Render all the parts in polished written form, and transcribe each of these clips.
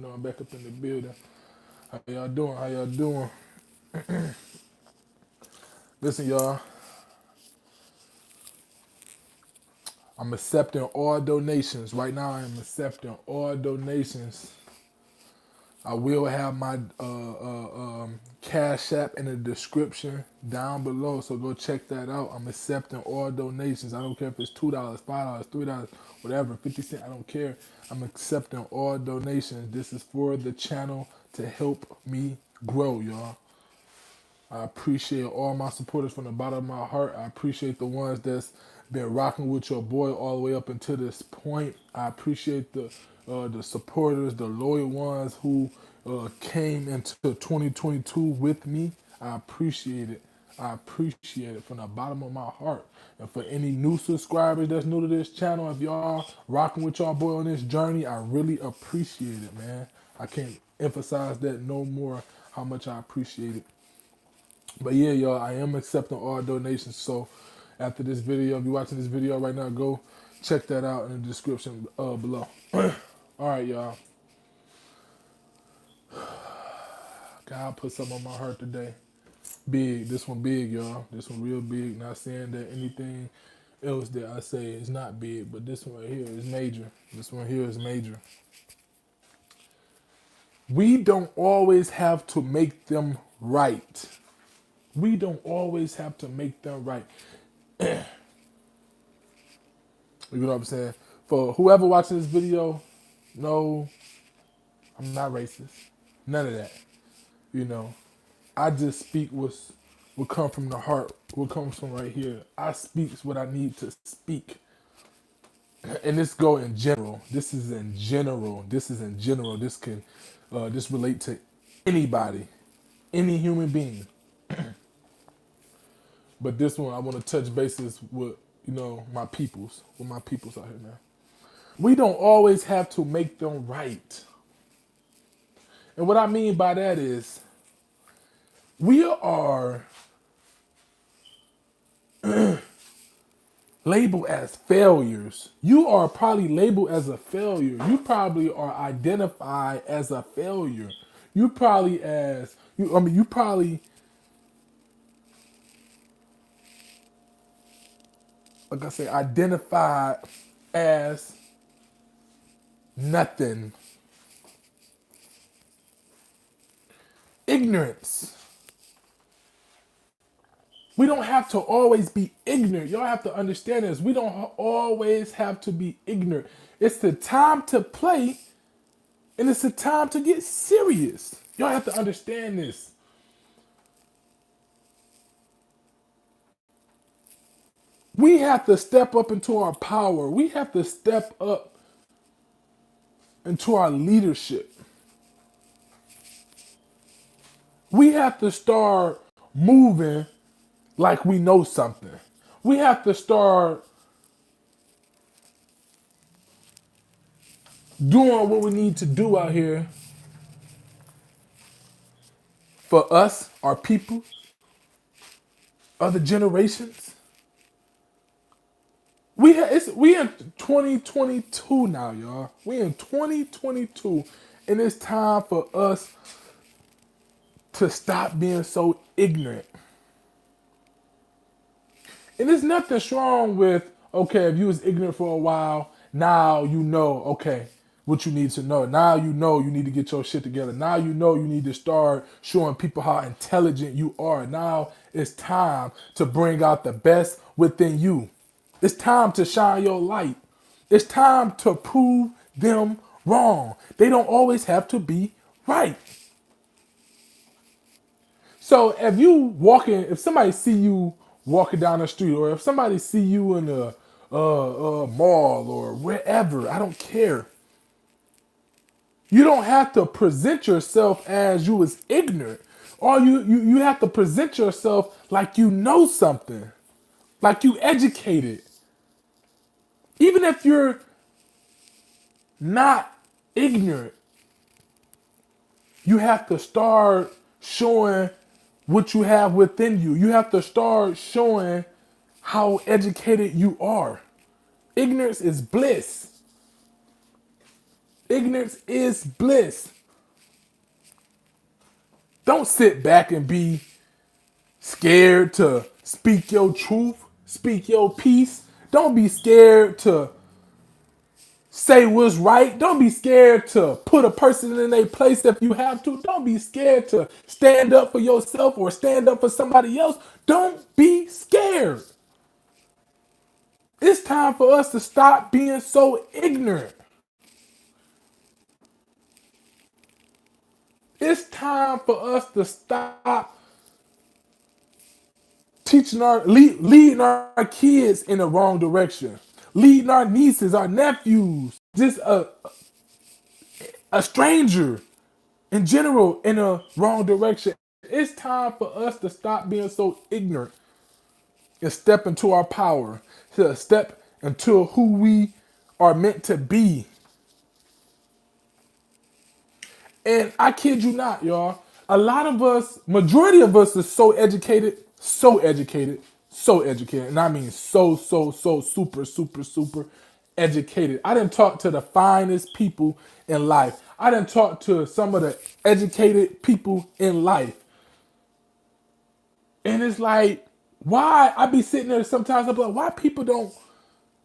know I'm back up in the building. How y'all doing? How y'all doing? Listen, y'all. I'm accepting all donations. Right now, I am accepting all donations. I will have my Cash App in the description down below, so go check that out. I'm accepting all donations. I don't care if it's $2, $5, $3, whatever, 50 cents. I don't care. I'm accepting all donations. This is for the channel to help me grow, y'all. I appreciate all my supporters from the bottom of my heart. I appreciate the ones that's been rocking with your boy all the way up until this point. I appreciate the supporters, the loyal ones who came into 2022 with me. I appreciate it. I appreciate it from the bottom of my heart. And for any new subscribers that's new to this channel, if y'all rocking with y'all boy on this journey, I really appreciate it, man. I can't emphasize that no more how much I appreciate it. But yeah, y'all, I am accepting all donations. So after this video, if you're watching this video right now, go check that out in the description below. All right, y'all. God put something on my heart today. Big. This one big, y'all. This one real big. Not saying that anything else that I say is not big, but this one right here is major. This one here is major. We don't always have to make them right. We don't always have to make them right. You know what I'm saying? For whoever watching this video, no, I'm not racist. None of that. You know, I just speak what come from the heart, what comes from right here. I speak what I need to speak. And this go in general. This is in general. This is in general. This can this relate to anybody, any human being. But this one I want to touch bases with, you know, with my peoples out here, man. We don't always have to make them right. And what I mean by that is we are labeled as failures. You are probably labeled as a failure. You probably are identified as a failure. You probably as you probably, like I say, identified as nothing. Ignorance. We don't have to always be ignorant. Y'all have to understand this. We don't always have to be ignorant. It's the time to play and it's the time to get serious. Y'all have to understand this. We have to step up into our power. We have to step up into our leadership. We have to start moving like we know something. We have to start doing what we need to do out here for us, our people, other generations. We in 2022 now, y'all. We in 2022, and it's time for us to stop being so ignorant. And there's nothing wrong with, okay, if you was ignorant for a while, now you know, okay, what you need to know. Now you know you need to get your shit together. Now you know you need to start showing people how intelligent you are. Now it's time to bring out the best within you. It's time to shine your light. It's time to prove them wrong. They don't always have to be right. So if somebody see you walking down the street, or if somebody see you in a mall or wherever, I don't care. You don't have to present yourself as you was ignorant. Or you have to present yourself like you know something, like you educated. Even if you're not ignorant, you have to start showing what you have within you. You have to start showing how educated you are. Ignorance is bliss. Ignorance is bliss. Don't sit back and be scared to speak your truth, speak your piece. Don't be scared to say what's right. Don't be scared to put a person in their place if you have to. Don't be scared to stand up for yourself or stand up for somebody else. Don't be scared. It's time for us to stop being so ignorant. It's time for us to stop leading our kids in the wrong direction, leading our nieces, our nephews, just a stranger in general in a wrong direction. It's time for us to stop being so ignorant and step into our power, to step into who we are meant to be. And I kid you not, y'all. A lot of us, majority of us is so educated, so educated, so educated. And I mean so super, super, super educated. I didn't talk to the finest people in life. I didn't talk to some of the educated people in life. And it's like, why? I be sitting there sometimes, I'm like, why people don't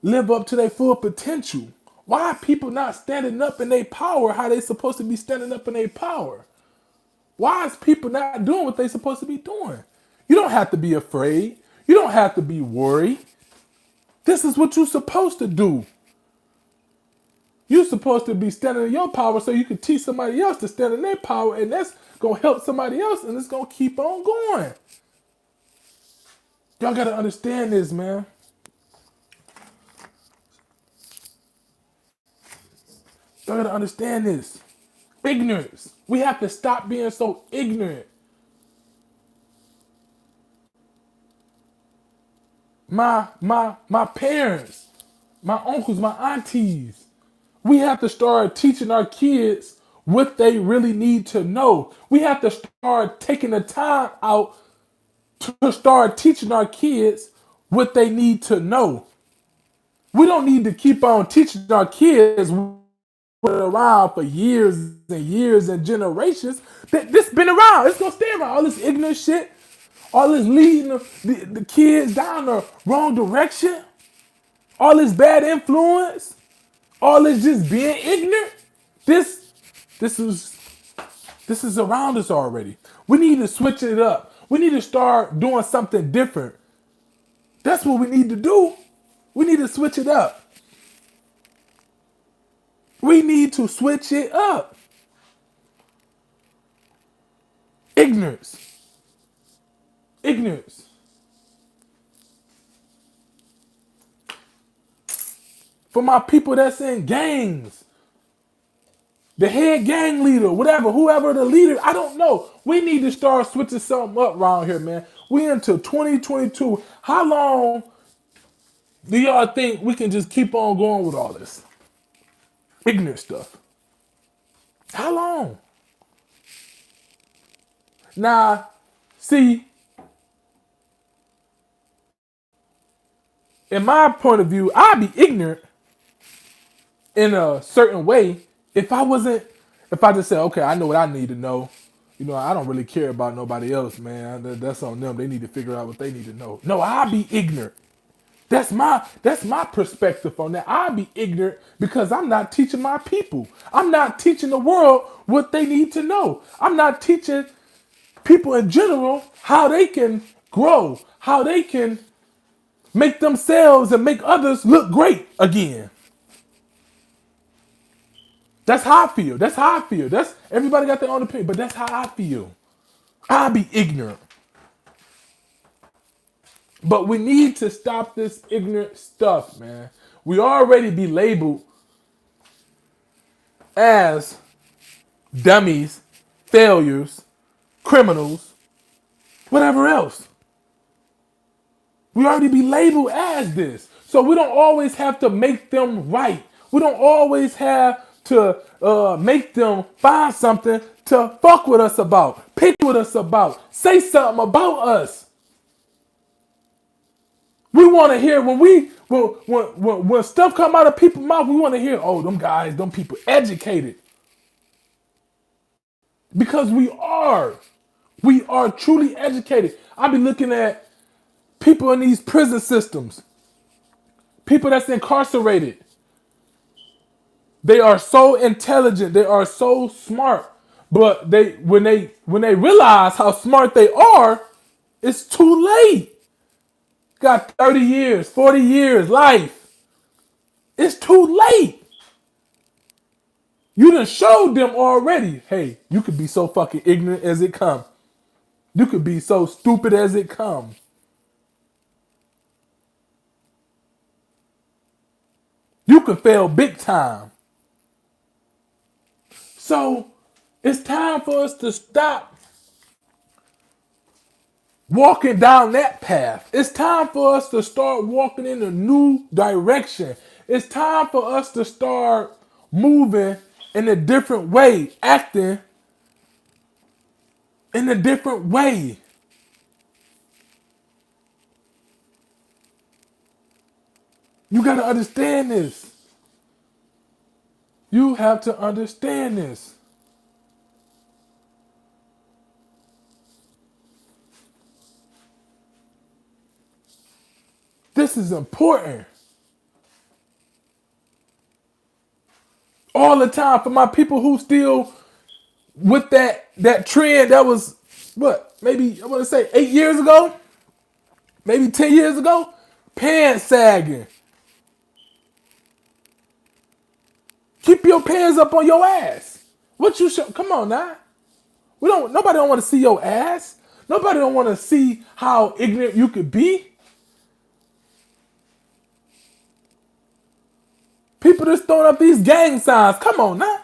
live up to their full potential? Why are people not standing up in their power how they supposed to be standing up in their power? Why is people not doing what they supposed to be doing? You don't have to be afraid. You don't have to be worried. This is what you're supposed to do. You're supposed to be standing in your power so you can teach somebody else to stand in their power, and that's going to help somebody else, and it's going to keep on going. Y'all got to understand this, man. Y'all got to understand this. Ignorance. We have to stop being so ignorant. My parents, my uncles, my aunties. We have to start teaching our kids what they really need to know. We have to start taking the time out to start teaching our kids what they need to know. We don't need to keep on teaching our kids around for years and years and generations. This been around. It's gonna stay around. All this ignorant shit, all this leading the kids down the wrong direction, all this bad influence, all this just being ignorant. This this is this is around us already. We need to switch it up. We need to start doing something different. That's what we need to do. We need to switch it up. We need to switch it up. Ignorance. Ignorance. For my people that's in gangs, the head gang leader, whatever, whoever the leader, I don't know. We need to start switching something up around here, man. We into 2022. How long do y'all think we can just keep on going with all this ignorant stuff? How long? Now, see, in my point of view, I'd be ignorant in a certain way if I just said, okay, I know what I need to know. You know, I don't really care about nobody else, man. That's on them. They need to figure out what they need to know. No, I'll be ignorant. That's my perspective on that. I'll be ignorant because I'm not teaching my people. I'm not teaching the world what they need to know. I'm not teaching people in general how they can grow, how they can make themselves and make others look great again. That's how I feel. That's how I feel. That's everybody got their own opinion, but that's how I feel. I'll be ignorant. But we need to stop this ignorant stuff, man. We already be labeled as dummies, failures, criminals, whatever else. We already be labeled as this. So we don't always have to make them right. We don't always have to make them find something to fuck with us about, pick with us about, say something about us. We want to hear when stuff come out of people's mouth. We want to hear, oh, them guys, them people educated, because we are truly educated. I be looking at people in these prison systems, people that's incarcerated. They are so intelligent, they are so smart, but they realize how smart they are, it's too late. Got 30 years, 40 years life. It's too late. You done showed them already. Hey, you could be so fucking ignorant as it come. You could be so stupid as it come. You could fail big time. So it's time for us to stop walking down that path. It's time for us to start walking in a new direction. It's time for us to start moving in a different way, acting in a different way. You got to understand this. You have to understand this. This is important. All the time for my people who still with that trend that was what, maybe I want to say 8 years ago, maybe 10 years ago, pants sagging. Keep your pants up on your ass. What you show? Come on now. We don't. Nobody don't want to see your ass. Nobody don't want to see how ignorant you could be. People just throwing up these gang signs. Come on now.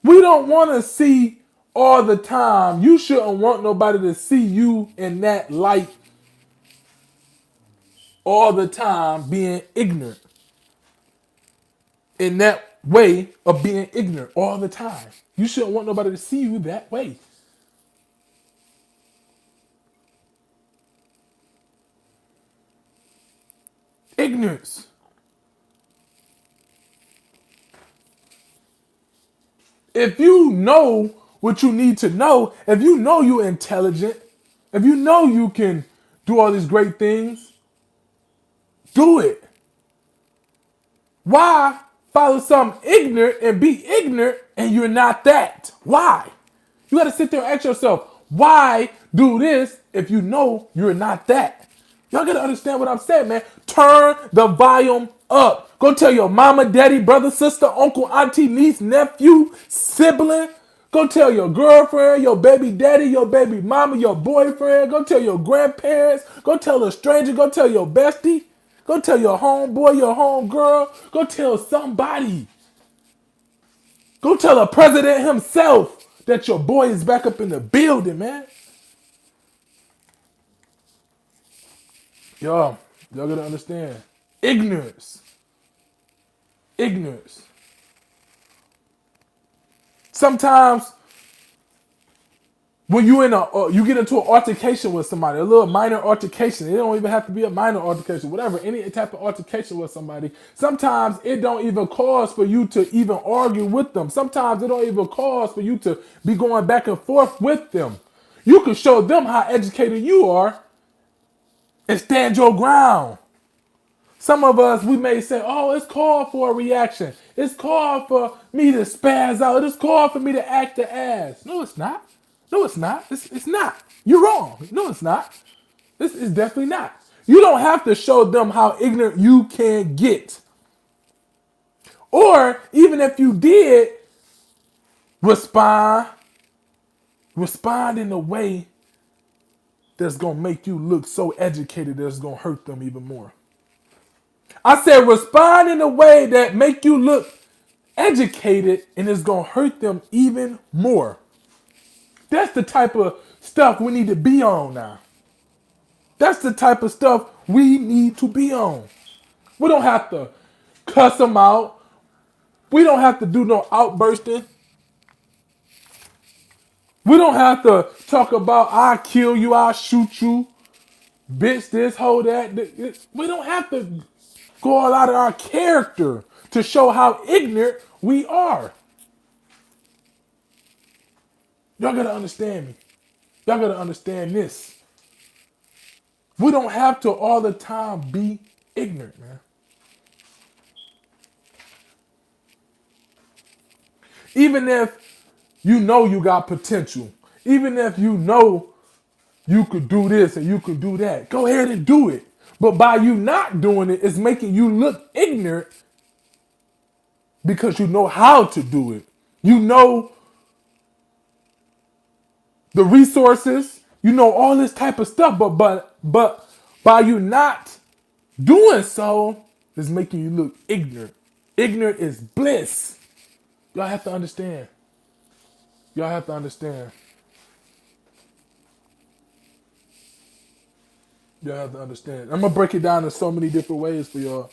We don't want to see all the time. You shouldn't want nobody to see you in that light all the time being ignorant. In that way of being ignorant all the time. You shouldn't want nobody to see you that way. Ignorance. If you know what you need to know, if you know you're intelligent, if you know you can do all these great things, do it. Why follow something ignorant and be ignorant and you're not that? Why? You got to sit there and ask yourself, why do this if you know you're not that? Y'all got to understand what I'm saying, man. Turn the volume up. Go tell your mama, daddy, brother, sister, uncle, auntie, niece, nephew, sibling. Go tell your girlfriend, your baby daddy, your baby mama, your boyfriend. Go tell your grandparents. Go tell a stranger. Go tell your bestie. Go tell your homeboy, your homegirl. Go tell somebody. Go tell the president himself that your boy is back up in the building, man. Y'all gotta understand. Ignorance. Ignorance. Sometimes when you get into an altercation with somebody, a little minor altercation, it don't even have to be a minor altercation, whatever, any type of altercation with somebody, sometimes it don't even cause for you to even argue with them. Sometimes it don't even cause for you to be going back and forth with them. You can show them how educated you are and stand your ground. Some of us, we may say, oh, it's called for a reaction. It's called for me to spaz out. It's called for me to act the ass. No, it's not. No, it's not. It's not. You're wrong. No, it's not. This is definitely not. You don't have to show them how ignorant you can get. Or even if you did respond in a way that's going to make you look so educated that's going to hurt them even more. I said respond in a way that make you look educated and it's going to hurt them even more. That's the type of stuff we need to be on now. That's the type of stuff we need to be on. We don't have to cuss them out. We don't have to do no outbursting. We don't have to talk about I'll kill you, I'll shoot you. bitch this, hoe that. We don't have to go all out of our character to show how ignorant we are. Y'all gotta understand me. Y'all gotta understand this. We don't have to all the time be ignorant, man. Even if you know you got potential, even if you know you could do this and you could do that, go ahead and do it. But by you not doing it, it's making you look ignorant because you know how to do it. You know the resources, you know all this type of stuff, but by you not doing so, it's making you look ignorant. Ignorant is bliss. Y'all have to understand. Y'all have to understand. Y'all have to understand. I'm gonna break it down in so many different ways for y'all.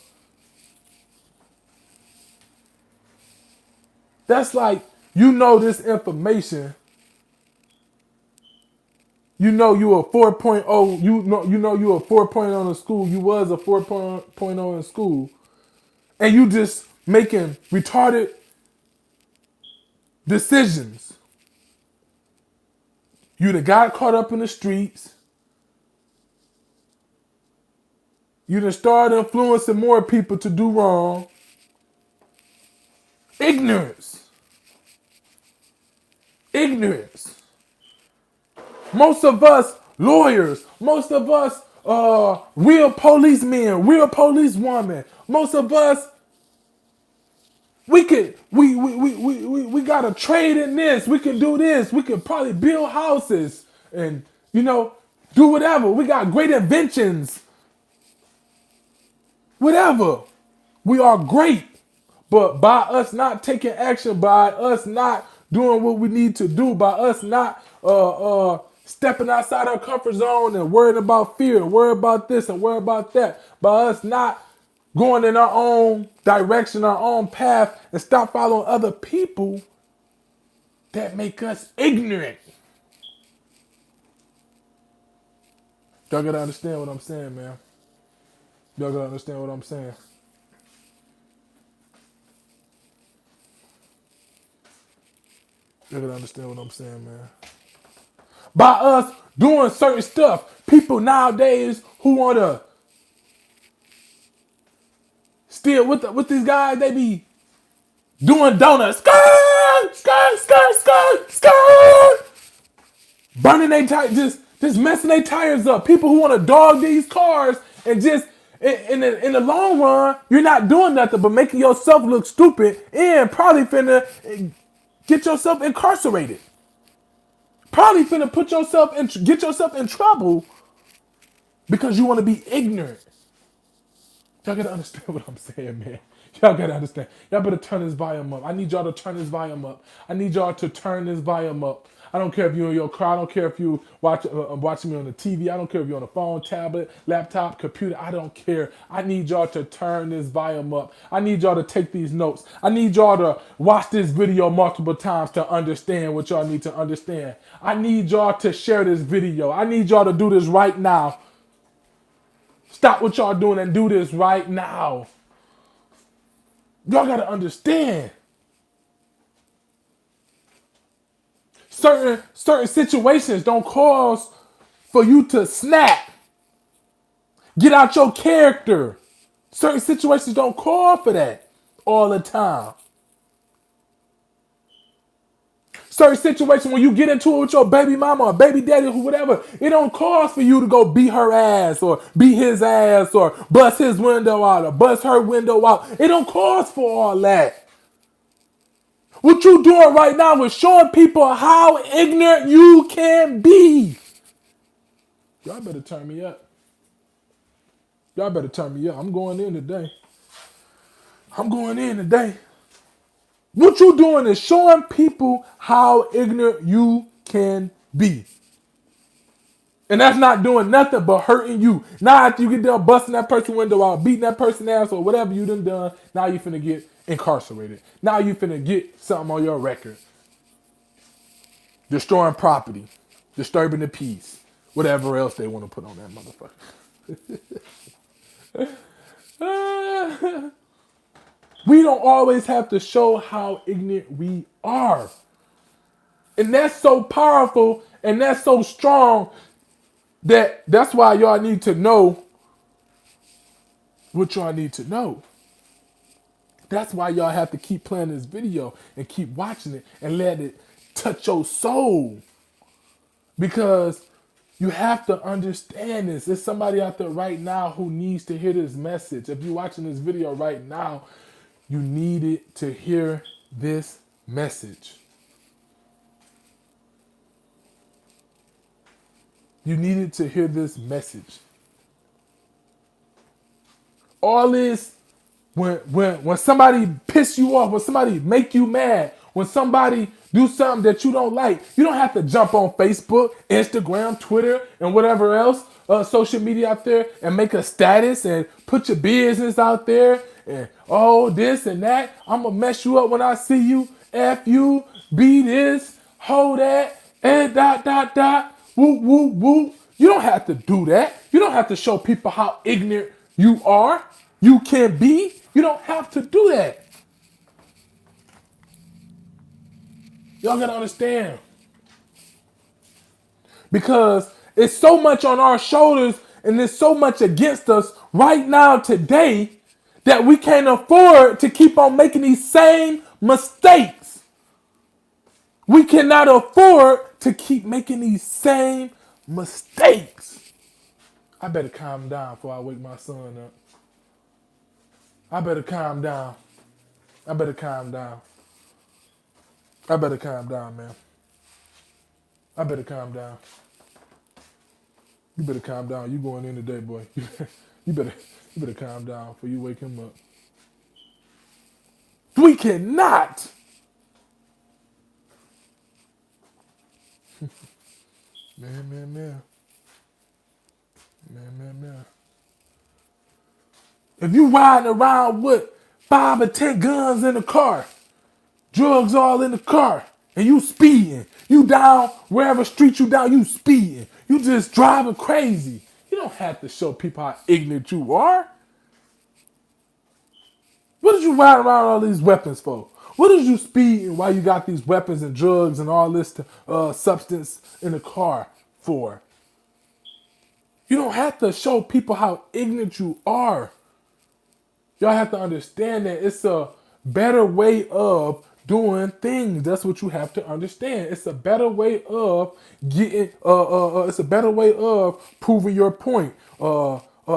That's like you know this information. You know you a 4.0. You know you a 4.0 in school. You was a 4.0 in school, and you just making retarded decisions. You done got caught up in the streets. You done started influencing more people to do wrong. Ignorance. Ignorance. Most of us lawyers, most of us real policemen, real policewomen, most of us we got a trade in this, we can do this, we can probably build houses and do whatever. We got great inventions, whatever. We are great. But by us not taking action, by us not doing what we need to do, by us not stepping outside our comfort zone and worrying about fear, worrying about this and worrying about that, by us not going in our own direction, our own path, and stop following other people that make us ignorant. Y'all gotta understand what I'm saying, man. Y'all gotta understand what I'm saying. Y'all gotta understand what I'm saying, man. By us doing certain stuff, people nowadays who wanna still with these guys, they be doing donuts, skirt, skirt, skirt, skirt, skirt, burning their tires, just messing their tires up. People who wanna dog these cars and just in the long run, you're not doing nothing but making yourself look stupid and probably finna get yourself incarcerated. Probably finna get yourself in trouble because you want to be ignorant. Y'all gotta understand what I'm saying, man. Y'all gotta understand. Y'all better turn this volume up. I need y'all to turn this volume up. I need y'all to turn this volume up. I don't care if you're in your car. I don't care if you watching me on the TV. I don't care if you're on the phone, tablet, laptop, computer. I don't care. I need y'all to turn this volume up. I need y'all to take these notes. I need y'all to watch this video multiple times to understand what y'all need to understand. I need y'all to share this video. I need y'all to do this right now. Stop what y'all doing and do this right now. Y'all gotta understand. Certain situations don't cause for you to snap. Get out your character. Certain situations don't call for that all the time. Certain situations when you get into it with your baby mama or baby daddy or whatever, it don't cause for you to go beat her ass or beat his ass or bust his window out or bust her window out. It don't cause for all that. What you doing right now is showing people how ignorant you can be. Y'all better turn me up. Y'all better turn me up. I'm going in today. I'm going in today. What you doing is showing people how ignorant you can be. And that's not doing nothing but hurting you. Now after you get done busting that person's window out, beating that person's ass or whatever you done, now you finna get incarcerated. Now you finna get something on your record. Destroying property. Disturbing the peace. whatever else they want to put on that motherfucker. We don't always have to show how ignorant we are. And that's so powerful and that's so strong that's why y'all need to know what y'all need to know. That's why y'all have to keep playing this video and keep watching it and let it touch your soul. Because you have to understand this. There's somebody out there right now who needs to hear this message. If you're watching this video right now, you needed to hear this message. You needed to hear this message. All this, when somebody piss you off, when somebody make you mad, when somebody do something that you don't like, you don't have to jump on Facebook, Instagram, Twitter, and whatever else social media out there and make a status and put your business out there and this and that. I'm gonna mess you up when I see you. F you, be this, hold that, and dot dot dot, whoop whoop whoop. You don't have to do that. You don't have to show people how ignorant you are. You can be. You don't have to do that. Y'all gotta understand. Because it's so much on our shoulders and there's so much against us right now today that we can't afford to keep on making these same mistakes. We cannot afford to keep making these same mistakes. I better calm down before I wake my son up. I better calm down. I better calm down. I better calm down, man. I better calm down. You better calm down. You going in today, boy. You better calm down before you wake him up. We cannot. Man. If you riding around with 5 or 10 guns in the car, drugs all in the car, and you speeding, you down wherever street you down, you speeding, you just driving crazy. You don't have to show people how ignorant you are. What did you ride around all these weapons for? What is you speeding while you got these weapons and drugs and all this substance in the car for? You don't have to show people how ignorant you are. Y'all have to understand that it's a better way of doing things. That's what you have to understand. It's a better way of getting. It's a better way of proving your point.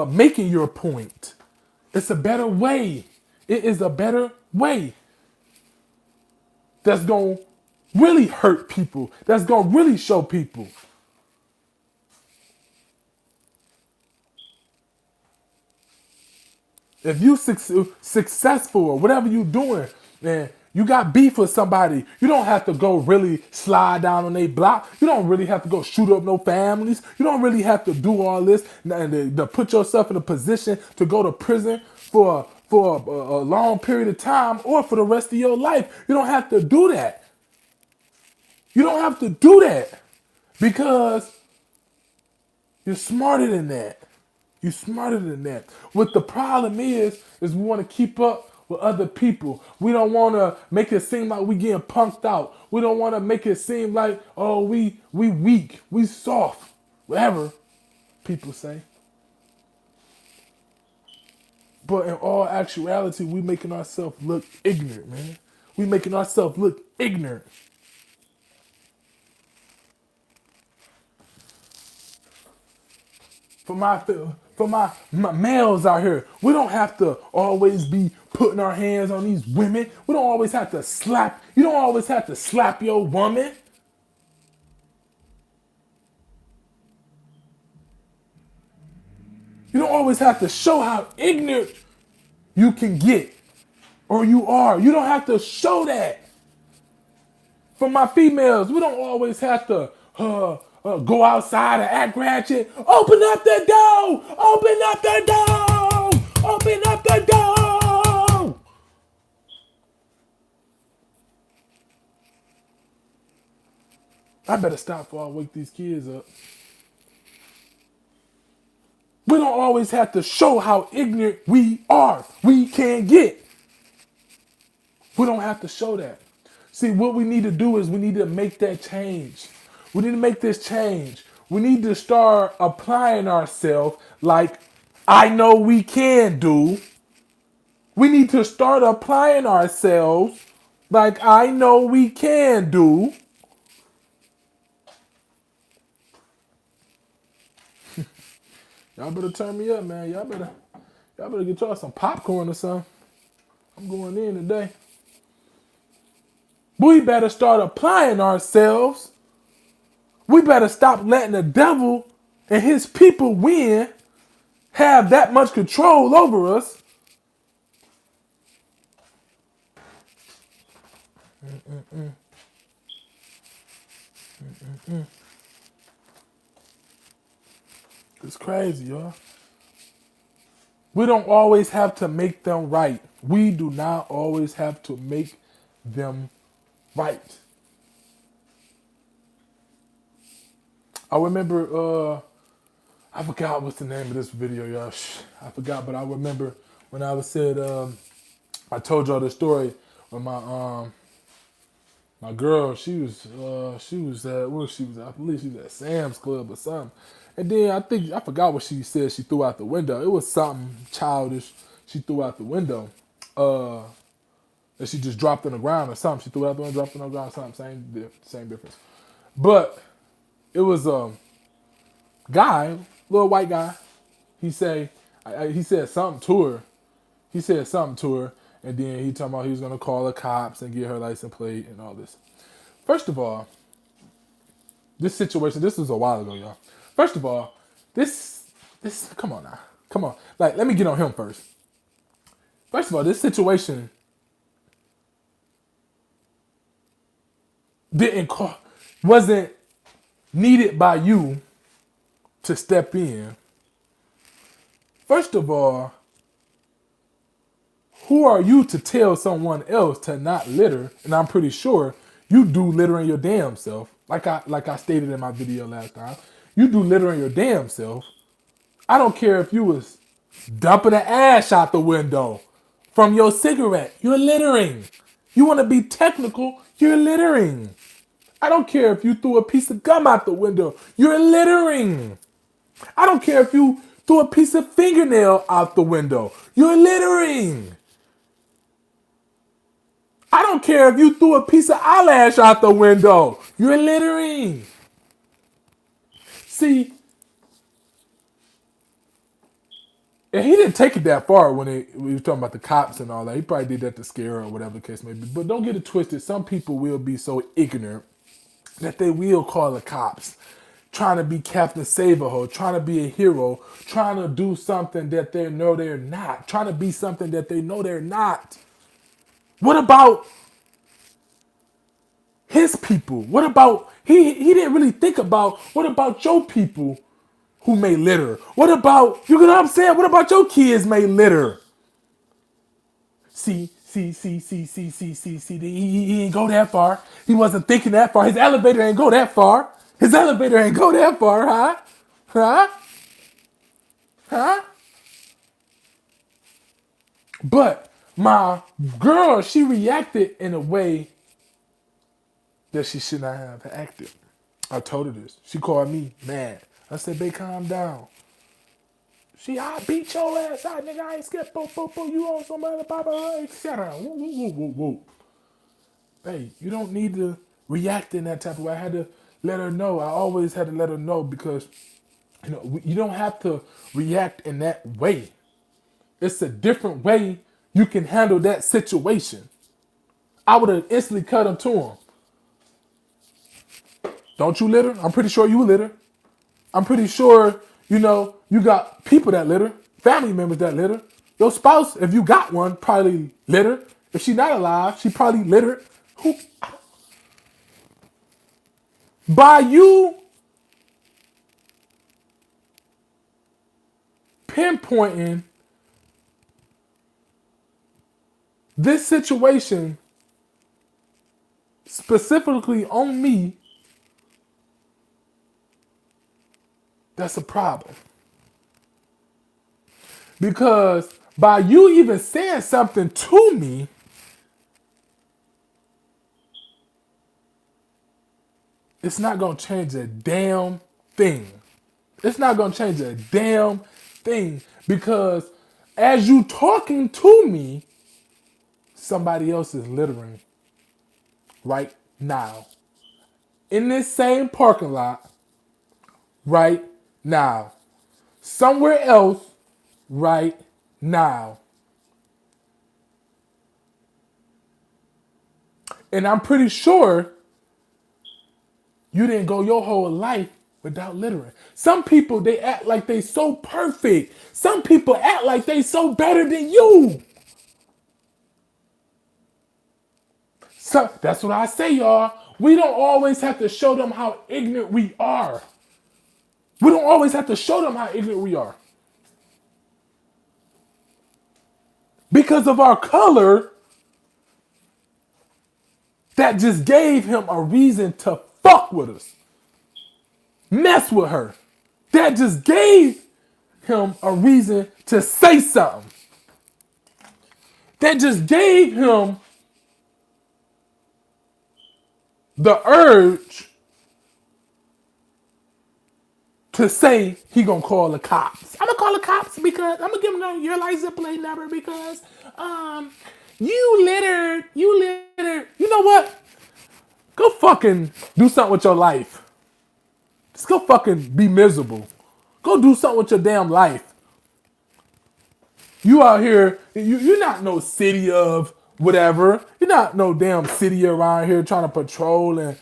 Making your point. It's a better way. It is a better way. That's gonna really hurt people. That's gonna really show people. If you successful or whatever you doing, and you got beef with somebody, you don't have to go really slide down on their block. You don't really have to go shoot up no families. You don't really have to do all this and to put yourself in a position to go to prison for a long period of time or for the rest of your life. You don't have to do that. You don't have to do that because you're smarter than that. You're smarter than that. What the problem is we want to keep up with other people. We don't want to make it seem like we getting punked out. We don't want to make it seem like, oh, we weak, we soft, whatever people say. But in all actuality, we making ourselves look ignorant, man. We making ourselves look ignorant. For my males out here, we don't have to always be putting our hands on these women. We don't always have to slap. You don't always have to slap your woman. You don't always have to show how ignorant you can get or you are. You don't have to show that. For my females, we don't always have to go outside and act ratchet. Open up the door! Open up the door! Open up the door! I better stop before I wake these kids up. always have to show how ignorant we are. We can get. We don't have to show that. See, what we need to do is we need to make that change. We need to make this change. We need to start applying ourselves like I know we can do. We need to start applying ourselves like I know we can do. Y'all better turn me up, man. Y'all better get y'all some popcorn or something. I'm going in today. We better start applying ourselves. We better stop letting the devil and his people win, have that much control over us. It's crazy, y'all. We don't always have to make them right. We do not always have to make them right. I remember, I forgot what's the name of this video, y'all. I forgot, but I remember when I was said, I told y'all the story when my girl, she was at, where she was at? I believe she was at Sam's Club or something. And then I forgot what she said she threw out the window. It was something childish she threw out the window. That she just dropped on the ground or something. She threw it out the window, dropped it on the ground, something, same difference. But it was a guy, little white guy. He said something to her. He said something to her, and then he talking about he was gonna call the cops and get her license plate and all this. First of all, this situation, this was a while ago, y'all. First of all, this, come on now. Come on. Like, let me get on him first. First of all, this situation wasn't needed by you to step in. First of all, who are you to tell someone else to not litter? And I'm pretty sure you do littering your damn self. Like I stated in my video last time. You do littering your damn self. I don't care if you was dumping the ash out the window from your cigarette. You're littering. You want to be technical, you're littering. I don't care if you threw a piece of gum out the window. You're littering. I don't care if you threw a piece of fingernail out the window. You're littering. I don't care if you threw a piece of eyelash out the window. You're littering. See, and he didn't take it that far when we was talking about the cops and all that. He probably did that to scare her or whatever the case may be. But don't get it twisted. Some people will be so ignorant that they will call the cops, trying to be Captain Save-A-Ho, trying to be a hero, trying to do something that they know they're not, trying to be something that they know they're not. What about his people? What about, he didn't really think about, what about your people who may litter? What about, you know what I'm saying? What about your kids may litter? See, he ain't go that far. He wasn't thinking that far. His elevator ain't go that far. His elevator ain't go that far, huh? Huh? Huh? But my girl, she reacted in a way that she should not have acted. I told her this. She called me mad. I said, babe, calm down. I beat your ass out, nigga. I ain't scared. You on somebody, blah, etc. Whoa. Hey, you don't need to react in that type of way. I had to let her know. I always had to let her know because, you don't have to react in that way. It's a different way you can handle that situation. I would have instantly cut him to him. Don't you litter? I'm pretty sure you litter. I'm pretty sure, you got people that litter, family members that litter. Your spouse, if you got one, probably litter. If she's not alive, she probably littered. By you pinpointing this situation specifically on me, that's a problem. Because by you even saying something to me, it's not going to change a damn thing. It's not going to change a damn thing because as you talking to me, somebody else is littering right now in this same parking lot right now. Somewhere else right now. And I'm pretty sure you didn't go your whole life without littering. Some people, they act like they so perfect. Some people act like they so better than you. So that's what I say, y'all. We don't always have to show them how ignorant we are. We don't always have to show them how ignorant we are. Because of our color, that just gave him a reason to fuck with us. Mess with her. That just gave him a reason to say something. That just gave him the urge to say he gonna call the cops. I'm gonna call the cops because I'm gonna give them your license plate number because you littered. You know what? Go fucking do something with your life. Just go fucking be miserable. Go do something with your damn life. You out here, you're not no city of whatever. You're not no damn city around here trying to patrol and,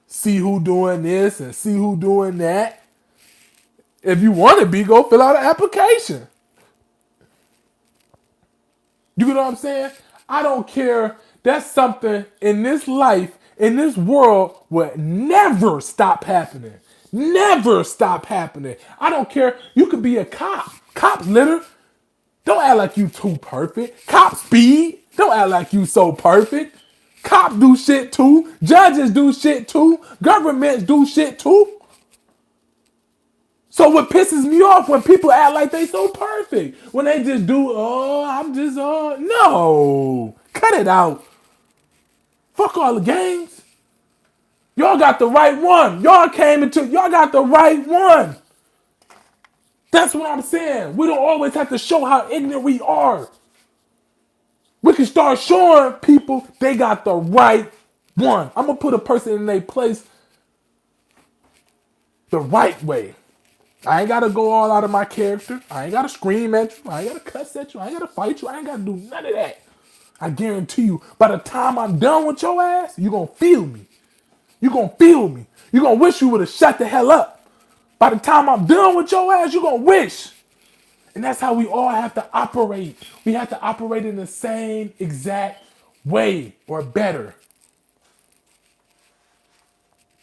see who doing this and see who doing that. If you want to be, go fill out an application. You know what I'm saying? I don't care. That's something in this life, in this world, will never stop happening. Never stop happening. I don't care. You could be a cop. Cops litter. Don't act like you too perfect. Cops speed. Don't act like you so perfect. Cops do shit too. Judges do shit too. Governments do shit too. So what pisses me off when people act like they so perfect. When they just do, no. Cut it out. Fuck all the games. Y'all got the right one. Y'all got the right one. That's what I'm saying. We don't always have to show how ignorant we are. We can start showing people they got the right one. I'm going to put a person in their place the right way. I ain't got to go all out of my character. I ain't got to scream at you. I ain't got to cuss at you. I ain't got to fight you. I ain't got to do none of that. I guarantee you, by the time I'm done with your ass, you're going to feel me. You're going to feel me. You're going to wish you would have shut the hell up. By the time I'm done with your ass, you're going to wish. And that's how we all have to operate. We have to operate in the same exact way or better.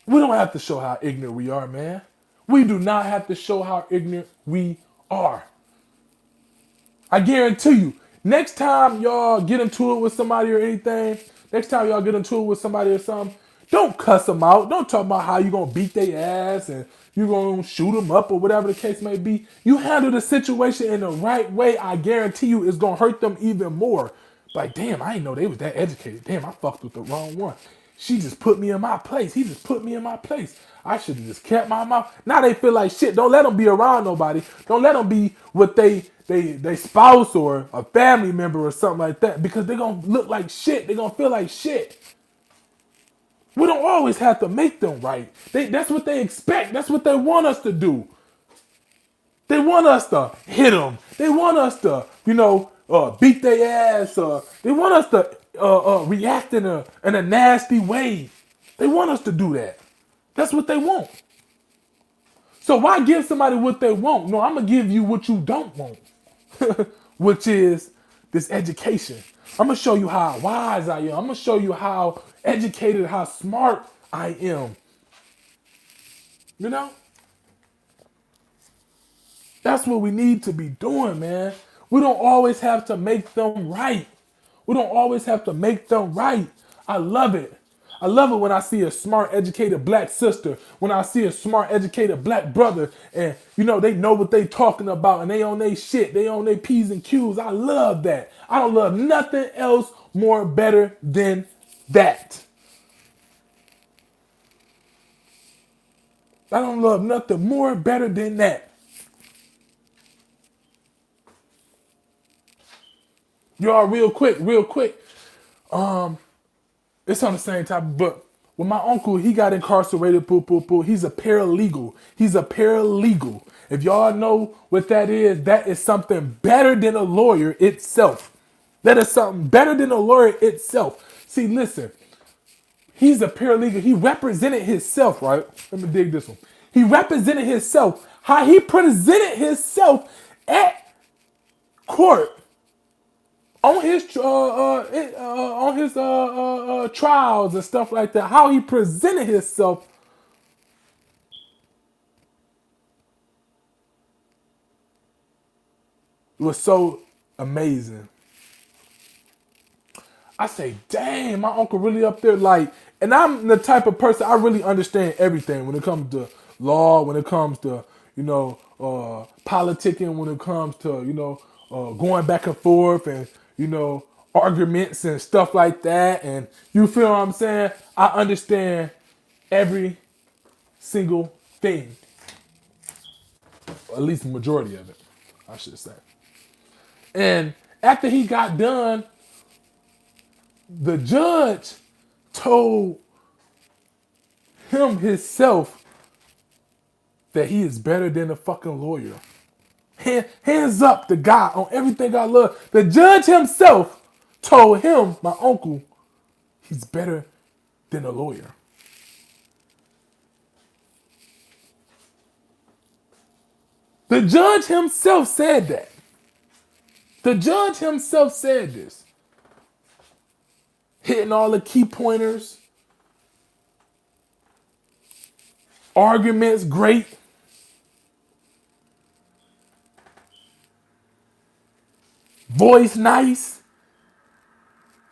We don't have to show how ignorant we are, man. We do not have to show how ignorant we are. I guarantee you, next time y'all get into it with somebody or anything, next time y'all get into it with somebody or something, don't cuss them out. Don't talk about how you going to beat their ass and you going to shoot them up or whatever the case may be. You handle the situation in the right way, I guarantee you it's going to hurt them even more. Like, damn, I didn't know they was that educated. Damn, I fucked with the wrong one. She just put me in my place. He just put me in my place. I should have just kept my mouth. Now they feel like shit. Don't let them be around nobody. Don't let them be with they spouse or a family member or something like that because they're going to look like shit. They're going to feel like shit. We don't always have to make them right. That's what they expect. That's what they want us to do. They want us to hit them. They want us to, beat their ass. They want us to react in a nasty way. They want us to do that. That's what they want. So why give somebody what they want? No, I'm going to give you what you don't want, which is this education. I'm going to show you how wise I am. I'm going to show you how educated, how smart I am. That's what we need to be doing, man. We don't always have to make them right. We don't always have to make them right. I love it. I love it when I see a smart, educated black sister, when I see a smart, educated black brother, and they know what they talking about and they on their shit, they on their P's and Q's. I love that. I don't love nothing else more better than that. I don't love nothing more better than that. Y'all, real quick. It's on the same topic, but when my uncle, he got incarcerated, he's a paralegal. He's a paralegal. If y'all know what that is something better than a lawyer itself. That is something better than a lawyer itself. See, listen, he's a paralegal. He represented himself, right? Let me dig this one. He represented himself. How he presented himself at court on his trials and stuff like that, how he presented himself was so amazing. I say, dang, my uncle really up there, like, and I'm the type of person, I really understand everything when it comes to law, when it comes to, politicking, when it comes to, going back and forth and, arguments and stuff like that. And you feel what I'm saying? I understand every single thing, at least the majority of it, I should say. And after he got done, the judge told him himself that he is better than a fucking lawyer. Hands up the guy on everything I love. The judge himself told him, my uncle, he's better than a lawyer. The judge himself said that. The judge himself said this. Hitting all the key pointers. Arguments, great. Voice nice.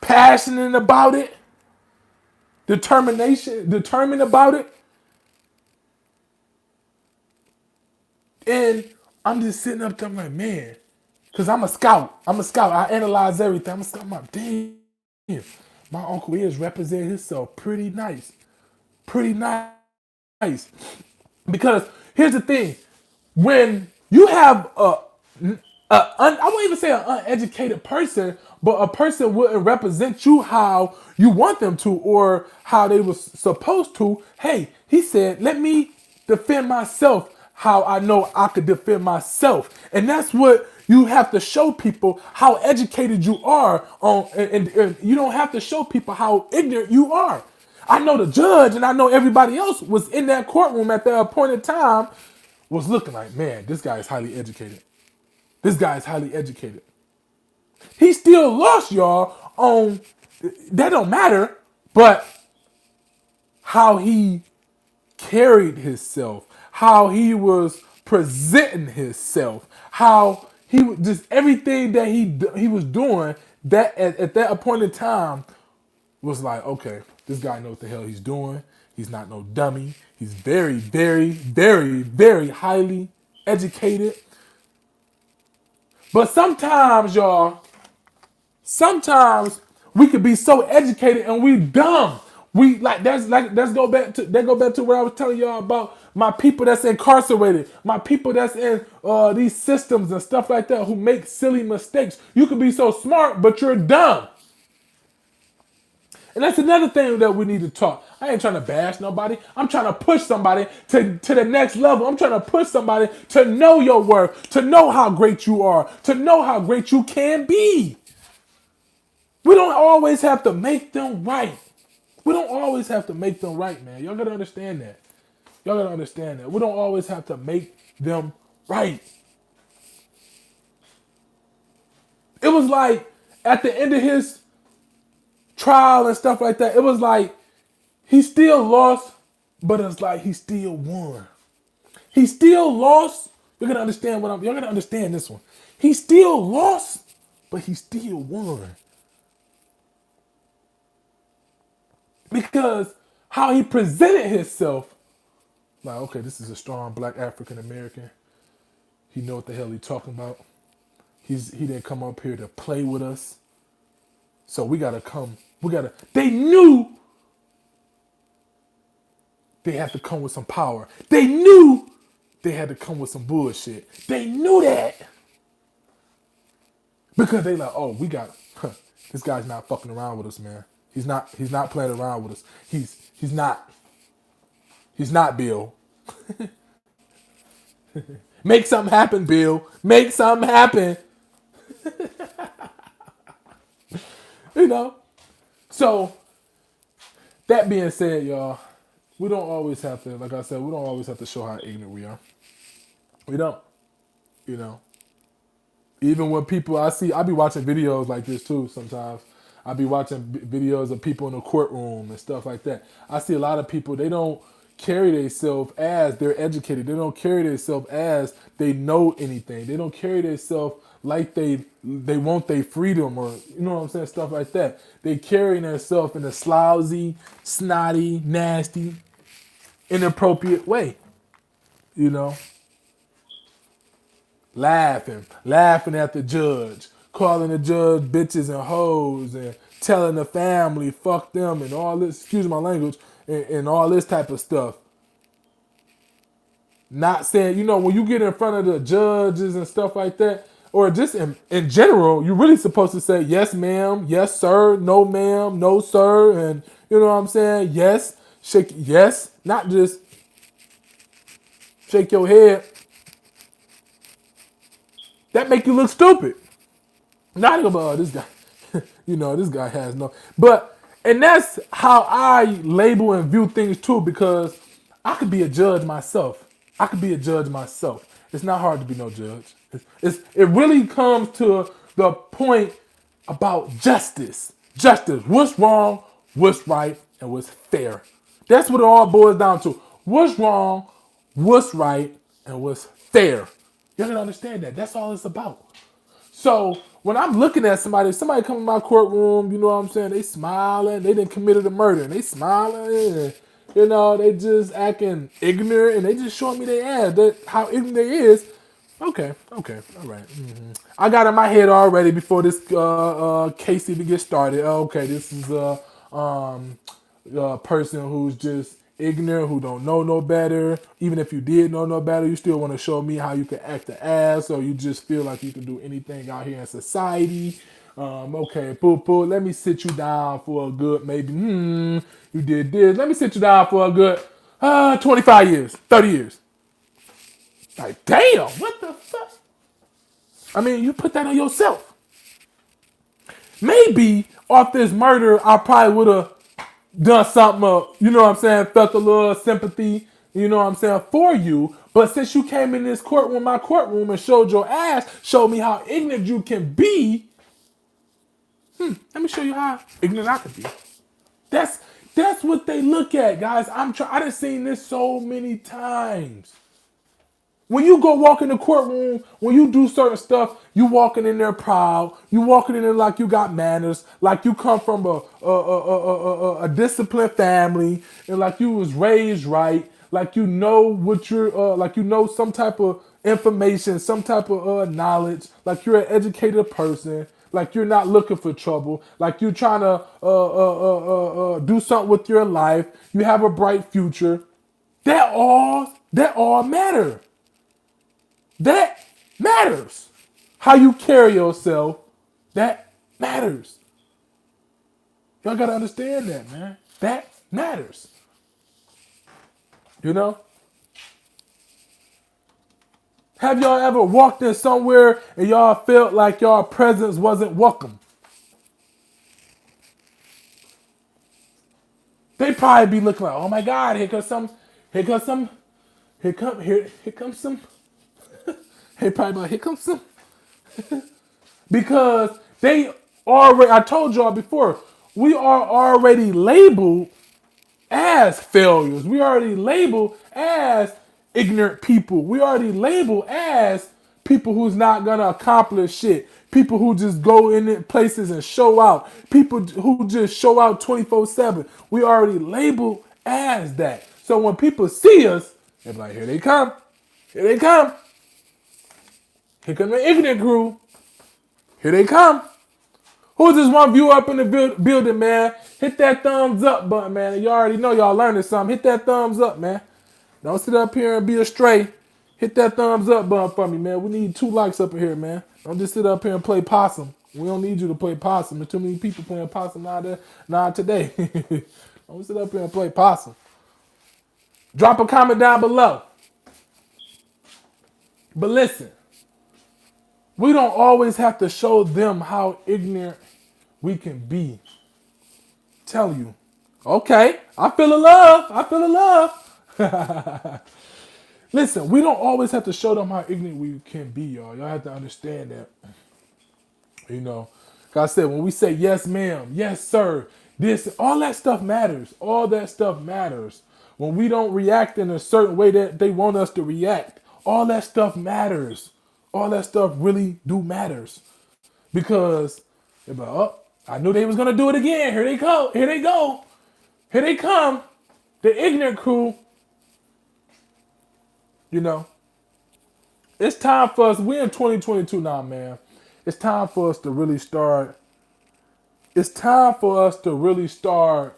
Passionate about it. Determined about it. And I'm just sitting up there, I'm like, man, because I'm a scout. I analyze everything. I'm a scout. I'm like, damn, my uncle is representing himself pretty nice. Pretty nice. Because here's the thing. When you have I won't even say an uneducated person, but a person wouldn't represent you how you want them to or how they was supposed to. Hey, he said, let me defend myself how I know I could defend myself. And that's what you have to show people, how educated you are on, and you don't have to show people how ignorant you are. I know the judge and I know everybody else was in that courtroom at that appointed time was looking like, man, this guy is highly educated. This guy is highly educated. He still lost, y'all, on, that don't matter, but how he carried himself, how he was presenting himself, how he just everything that he was doing that at that appointed time was like, okay, this guy knows what the hell he's doing. He's not no dummy. He's very, very, very, very highly educated. But sometimes, y'all, sometimes we could be so educated and we dumb. We let's go back to what I was telling y'all about my people that's incarcerated, my people that's in these systems and stuff like that who make silly mistakes. You could be so smart, but you're dumb. And that's another thing that we need to talk. I ain't trying to bash nobody. I'm trying to push somebody to the next level. I'm trying to push somebody to know your worth, to know how great you are, to know how great you can be. We don't always have to make them right. We don't always have to make them right, man. Y'all gotta understand that. Y'all gotta understand that. We don't always have to make them right. It was like at the end of his trial and stuff like that, it was like he still lost, but it's like he still won. He still lost. You're gonna understand you're gonna understand this one. He still lost, but he still won. because how he presented himself, like, okay, this is a strong black African American. He know what the hell he talking about. He didn't come up here to play with us. So we gotta come. We gotta. They knew they had to come with some power. They knew they had to come with some bullshit. They knew that because they like, oh, we got this guy's not fucking around with us, man. He's not. He's not playing around with us. He's not. He's not Bill. Make something happen, Bill. Make something happen. You know. So that being said, y'all, we don't always have to, like I said, we don't always have to show how ignorant we are. We don't. You know. Even when people I be watching videos like this too sometimes. I be watching videos of people in the courtroom and stuff like that. I see a lot of people, they don't carry themselves as they're educated. They don't carry themselves as they know anything. They don't carry themselves like they want their freedom, or you know what I'm saying, stuff like that. They carry themselves in a slousy, snotty, nasty, inappropriate way. You know, laughing at the judge, calling the judge bitches and hoes, and telling the family fuck them and all this. Excuse my language, and all this type of stuff. Not saying, you know, when you get in front of the judges and stuff like that, or just in general, you're really supposed to say yes, ma'am, yes, sir, no, ma'am, no, sir, and you know what I'm saying? Yes, shake, yes, not just shake your head. That make you look stupid. Not about, oh, this guy, you know, this guy has no. But, and that's how I label and view things too, because I could be a judge myself. I could be a judge myself. It's not hard to be no judge. It really comes to the point about justice. Justice. What's wrong, what's right, and what's fair. That's what it all boils down to. What's wrong, what's right, and what's fair. You gotta understand that. That's all it's about. So when I'm looking at somebody come in my courtroom, you know what I'm saying? They smiling, they didn't committed a murder, and they smiling, and you know they just acting ignorant, and they just showing me their ass that how ignorant they is. Okay, all right. I got in my head already before this case even get started. Okay, this is a person who's just ignorant, who don't know no better. Even if you did know no better, you still want to show me how you can act the ass, or you just feel like you can do anything out here in society. Okay, poo. Let me sit you down for a good maybe. You did this. Let me sit you down for a good 25 years, 30 years. Like, damn, what the fuck? I mean, you put that on yourself. Maybe off this murder, I probably would have done something, you know what I'm saying, felt a little sympathy, you know what I'm saying, for you. But since you came in this courtroom, my courtroom, and showed your ass, showed me how ignorant you can be, let me show you how ignorant I can be. That's what they look at, guys. I done seen this so many times. When you go walk in the courtroom, when you do certain stuff, you walking in there proud. You walking in there like you got manners, like you come from a disciplined family, and like you was raised right, like you know what you're, like you know some type of information, some type of knowledge, like you're an educated person, like you're not looking for trouble, like you're trying to do something with your life. You have a bright future. That all matter. That matters. How you carry yourself, that matters. Y'all gotta understand that, man. That matters. You know? Have y'all ever walked in somewhere and y'all felt like y'all presence wasn't welcome? They probably be looking like, oh my God, here comes some, here comes some. They probably be like, here comes some. Because they already, I told y'all before, we are already labeled as failures. We already labeled as ignorant people. We already labeled as people who's not gonna accomplish shit. People who just go in places and show out. People who just show out 24/7. We already labeled as that. So when people see us, they're like, here they come. Here they come. Here come the ignorant crew. Here they come. Who's this one viewer up in the building, man? Hit that thumbs up button, man. You already know y'all learning something. Hit that thumbs up, man. Don't sit up here and be astray. Hit that thumbs up button for me, man. We need 2 likes up in here, man. Don't just sit up here and play possum. We don't need you to play possum. There's too many people playing possum now today. Don't sit up here and play possum. Drop a comment down below. But listen, we don't always have to show them how ignorant we can be. Tell you, okay, I feel the love. I feel the love. Listen, we don't always have to show them how ignorant we can be, y'all. Y'all have to understand that. You know, like I said, when we say yes, ma'am, yes, sir, this, all that stuff matters. All that stuff matters. When we don't react in a certain way that they want us to react, all that stuff matters. All that stuff really do matters. Because they're like, oh, I knew they was gonna do it again. Here they go. Here they go. Here they come. The ignorant crew. You know, it's time for us. We're in 2022 now, man. It's time for us to really start. It's time for us to really start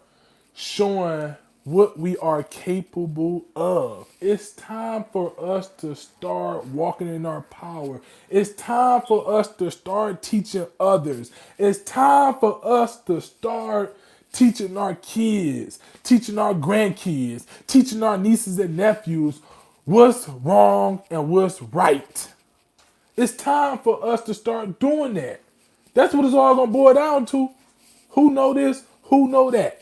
showing what we are capable of. It's time for us to start walking in our power. It's time for us to start teaching others. It's time for us to start teaching our kids, teaching our grandkids, teaching our nieces and nephews what's wrong and what's right. It's time for us to start doing that. That's what it's all gonna boil down to. Who know this? Who know that?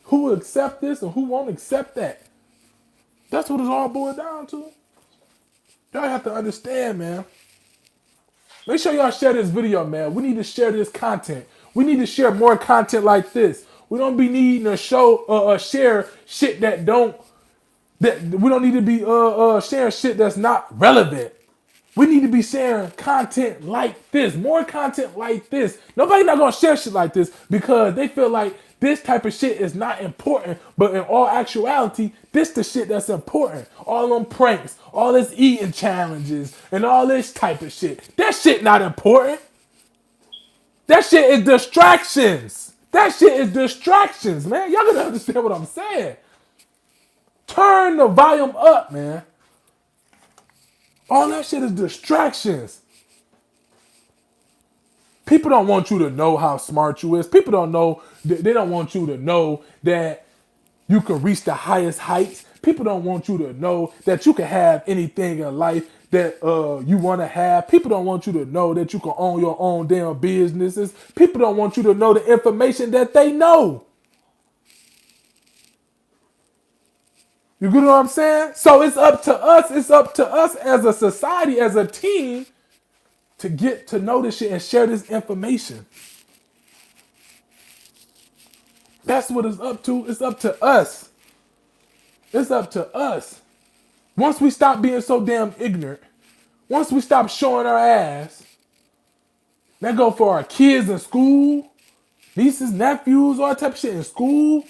Who will accept this and who won't accept that? That's what it's all boiled down to. Y'all have to understand, man. Make sure y'all share this video, man. We need to share this content. We need to share more content like this. We don't be needing to share shit that we don't need to be sharing shit that's not relevant. We need to be sharing content like this, more content like this. Nobody not gonna share shit like this because they feel like this type of shit is not important. But in all actuality, this the shit that's important. All them pranks, all this eating challenges, and all this type of shit. That shit not important. That shit is distractions. That shit is distractions, man. Y'all gotta understand what I'm saying. Turn the volume up, man. All that shit is distractions. People don't want you to know how smart you is. People don't know, they don't want you to know that you can reach the highest heights. People don't want you to know that you can have anything in life that you want to have. People don't want you to know that you can own your own damn businesses. People don't want you to know the information that they know. You get what I'm saying? So it's up to us. It's up to us as a society, as a team, to get to know this shit and share this information. That's what it's up to. It's up to us. It's up to us. Once we stop being so damn ignorant, once we stop showing our ass, that go for our kids in school, nieces, nephews, all that type of shit in school,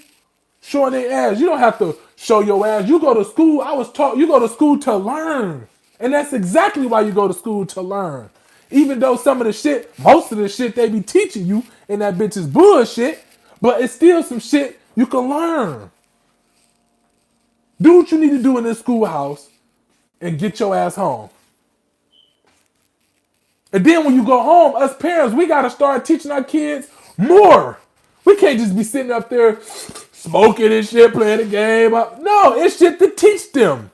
showing their ass. You don't have to show your ass. You go to school. I was taught you go to school to learn. And that's exactly why you go to school, to learn. Even though some of the shit, most of the shit they be teaching you in that bitch is bullshit, but it's still some shit you can learn. Do what you need to do in this schoolhouse and get your ass home. And then when you go home, us parents, we got to start teaching our kids more. We can't just be sitting up there smoking and shit, playing the game. No, it's shit to teach them.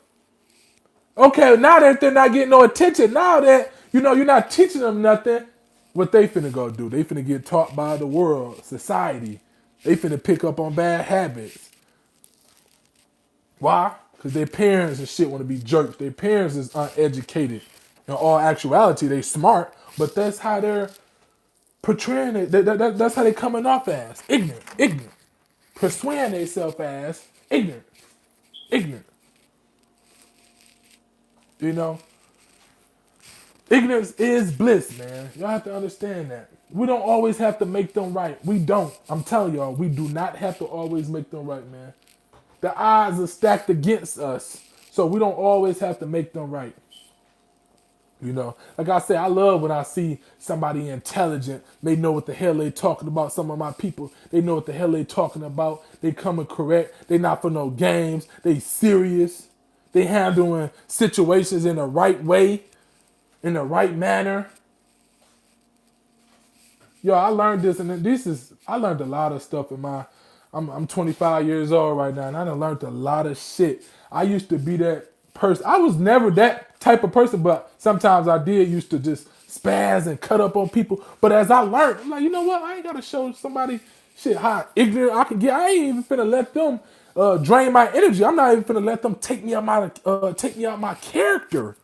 Okay, now that they're not getting no attention, now that, you're not teaching them nothing, what they finna go do? They finna get taught by the world, society. They finna pick up on bad habits. Why? Because their parents and shit want to be jerks. Their parents is uneducated. In all actuality, they smart, but that's how they're portraying it. That's how they coming off as. Ignorant. Persuading themselves as ignorant. Ignorance is bliss, man. Y'all have to understand that. We don't always have to make them right. We don't. I'm telling y'all, we do not have to always make them right, man. The odds are stacked against us. So we don't always have to make them right. You know, like I said, I love when I see somebody intelligent. They know what the hell they talking about. Some of my people, they know what the hell they talking about. They coming correct. They not for no games. They serious. They handling situations in the right way, in the right manner. Yo, I learned this, and I learned a lot of stuff in my. I'm 25 years old right now, and I done learned a lot of shit. I used to be that person. I was never that type of person, but sometimes I did used to just spaz and cut up on people. But as I learned, I'm like, you know what? I ain't gotta show somebody shit how ignorant I can get. I ain't even finna let them drain my energy. I'm not even finna let them take me out my character.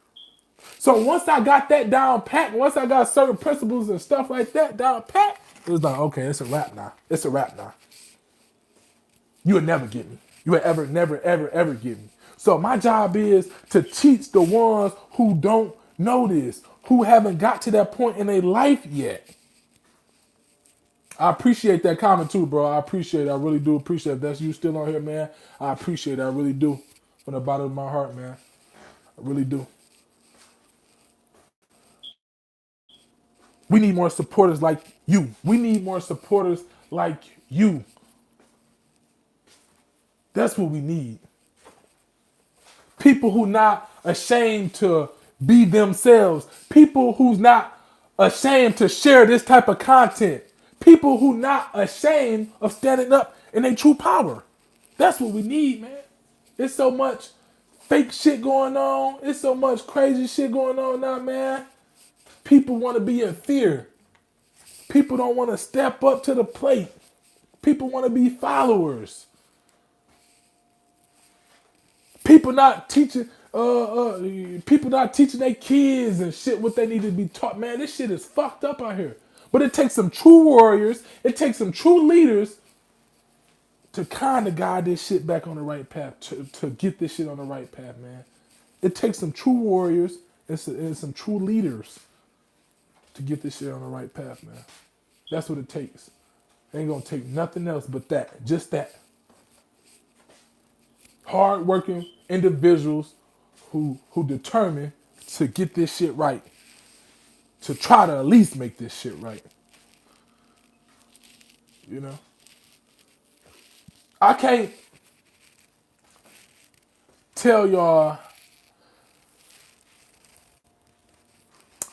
So once I got that down pat, once I got certain principles and stuff like that down pat, it was like, okay, it's a wrap now. It's a wrap now. You would never get me. You would ever, never, ever, ever get me. So my job is to teach the ones who don't know this, who haven't got to that point in their life yet. I appreciate that comment too, bro. I appreciate it. I really do appreciate it. If that's you still on here, man, I appreciate it. I really do. From the bottom of my heart, man. I really do. We need more supporters like you. We need more supporters like you. That's what we need. People who not ashamed to be themselves. People who's not ashamed to share this type of content. People who not ashamed of standing up in their true power. That's what we need, man. It's so much fake shit going on. It's so much crazy shit going on now, man. People want to be in fear. People don't want to step up to the plate. People want to be followers. People not teaching people not teaching their kids and shit what they need to be taught. Man, this shit is fucked up out here. But it takes some true warriors, it takes some true leaders to kind of guide this shit back on the right path, to get this shit on the right path, man. It takes some true warriors and some true leaders to get this shit on the right path, man. That's what it takes. It ain't gonna take nothing else but that. Just that. Hard-working individuals who determine to get this shit right. To try to at least make this shit right. You know? I can't tell y'all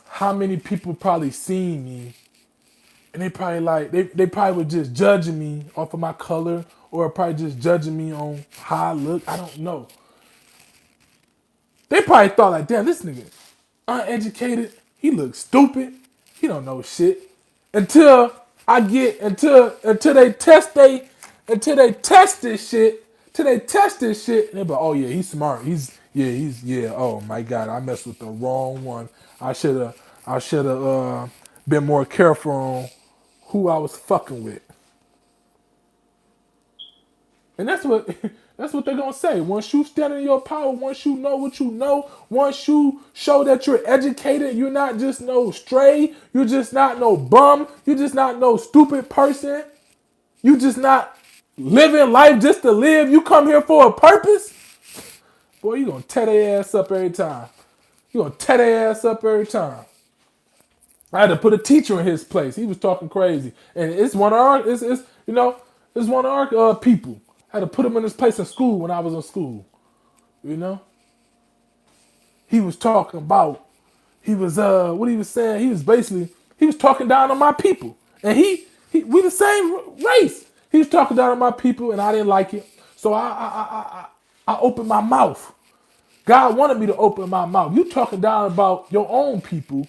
how many people probably seen me and they probably like they probably were just judging me off of my color or probably just judging me on how I look. I don't know. They probably thought like, damn, this nigga uneducated. He looks stupid. He don't know shit. Until I get until they test this shit. Till they test this shit, and they be like, oh yeah, he's smart. He's oh my god, I messed with the wrong one. I should have been more careful on who I was fucking with. And that's what that's what they're gonna say. Once you stand in your power, once you know what you know, once you show that you're educated, you're not just no stray, you're just not no bum, you're just not no stupid person, you just not living life just to live. You come here for a purpose, boy, you gonna tear their ass up every time. You gonna tear their ass up every time. I had to put a teacher in his place. He was talking crazy, and it's one of our it's one of our people. I had to put him in his place in school when I was in school. You know, he was talking about what he was saying. He was talking down on my people, and we the same race. He was talking down on my people, and I didn't like it, so I opened my mouth. God wanted me to open my mouth. You talking down about your own people.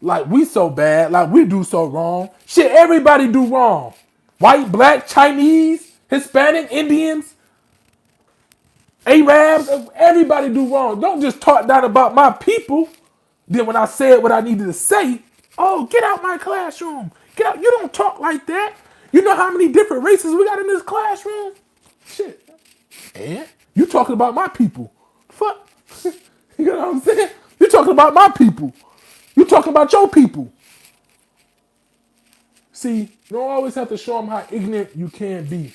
Like we so bad, like we do so wrong. Shit, everybody do wrong. White, black, Chinese, Hispanic, Indians, Arabs, everybody do wrong. Don't just talk down about my people. Then when I said what I needed to say, oh, get out my classroom. Get out. You don't talk like that. You know how many different races we got in this classroom? Shit. And you talking about my people. Fuck. You know what I'm saying? You talking about my people. You talking about your people. See, you don't always have to show them how ignorant you can be.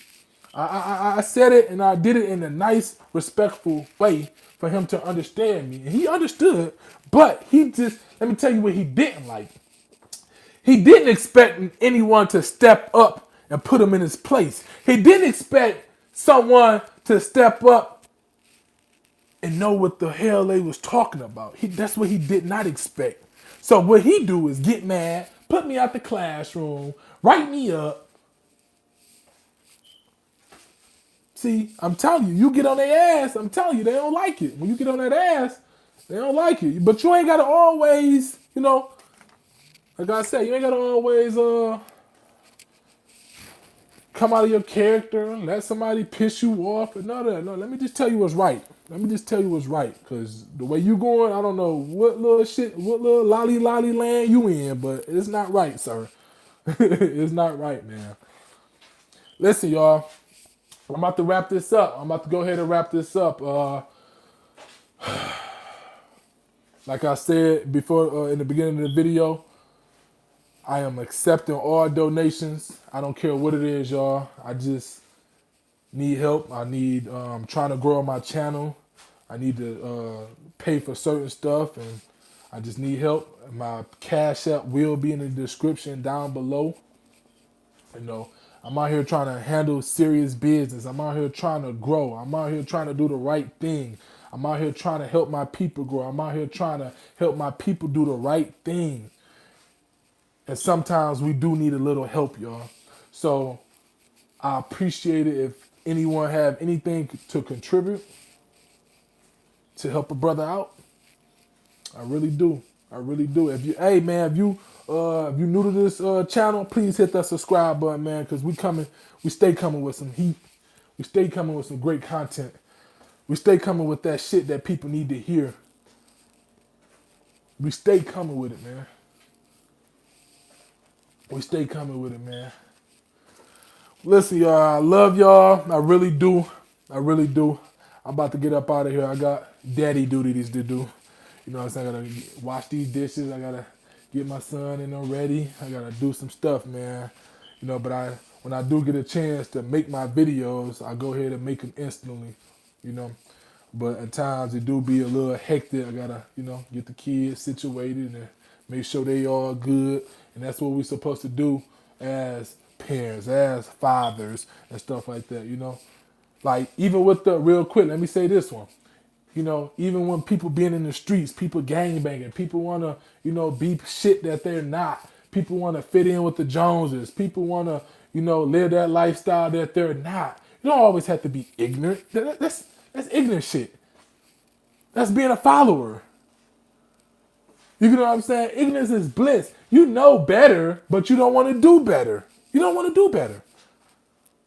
I said it and I did it in a nice, respectful way for him to understand me. And he understood, but he just, let me tell you what he didn't like. He didn't expect anyone to step up and put him in his place. He didn't expect someone to step up and know what the hell they was talking about. That's what he did not expect. So what he do is get mad, put me out the classroom, write me up. See, I'm telling you, you get on their ass, I'm telling you, they don't like it. When you get on that ass, they don't like it. But you ain't gotta always, like I said, you ain't gotta always come out of your character, let somebody piss you off, and none of that. No, let me just tell you what's right. Let me just tell you what's right. Cause the way you going, I don't know what little shit, what little lolly land you in, but it's not right, sir. It's not right, man. Listen, y'all. I'm about to wrap this up. I'm about to go ahead and wrap this up. Like I said before in the beginning of the video, I am accepting all donations. I don't care what it is, y'all. I just need help. I need trying to grow my channel. I need to pay for certain stuff, and I just need help. My Cash App will be in the description down below. I'm out here trying to handle serious business. I'm out here trying to grow. I'm out here trying to do the right thing. I'm out here trying to help my people grow. I'm out here trying to help my people do the right thing. And sometimes we do need a little help, y'all. So I appreciate it if anyone have anything to contribute to help a brother out. I really do. I really do. If you, hey man, if you new to this channel, please hit that subscribe button, man, because we stay coming with some heat. We stay coming with some great content. We stay coming with that shit that people need to hear. We stay coming with it, man. We stay coming with it, man. Listen, y'all, I love y'all. I really do. I really do. I'm about to get up out of here. I got daddy duties to do. You know what I'm saying? I gotta wash these dishes. I gotta get my son and them ready. I gotta do some stuff, man. But when I do get a chance to make my videos, I go ahead and make them instantly, But at times it do be a little hectic. I gotta, get the kids situated and make sure they all good. And that's what we're supposed to do as parents, as fathers and stuff like that, Like even with real quick, let me say this one. Even when people being in the streets, people gangbanging, people want to, be shit that they're not. People want to fit in with the Joneses. People want to, live that lifestyle that they're not. You don't always have to be ignorant. That's ignorant shit. That's being a follower. You know what I'm saying? Ignorance is bliss. You know better, but you don't want to do better. You don't want to do better.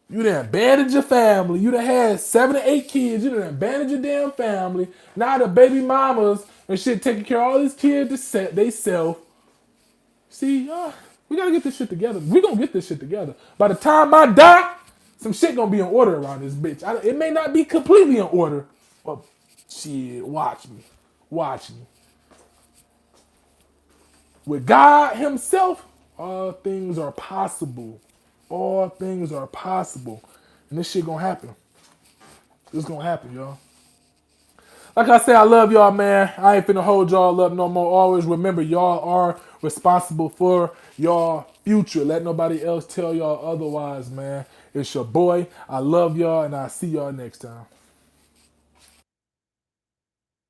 You done abandoned your family. You done had 7 to 8 kids. You done abandoned your damn family. Now the baby mamas and shit taking care of all these kids they self. See, we gotta get this shit together. We gonna get this shit together. By the time I die, some shit gonna be in order around this bitch. It may not be completely in order, but shit, watch me. Watch me. With God himself, all things are possible. All things are possible. And this shit gonna happen. It's gonna happen, y'all. Like I said, I love y'all, man. I ain't finna hold y'all up no more. Always remember, y'all are responsible for y'all future. Let nobody else tell y'all otherwise, man. It's your boy. I love y'all, and I'll see y'all next time.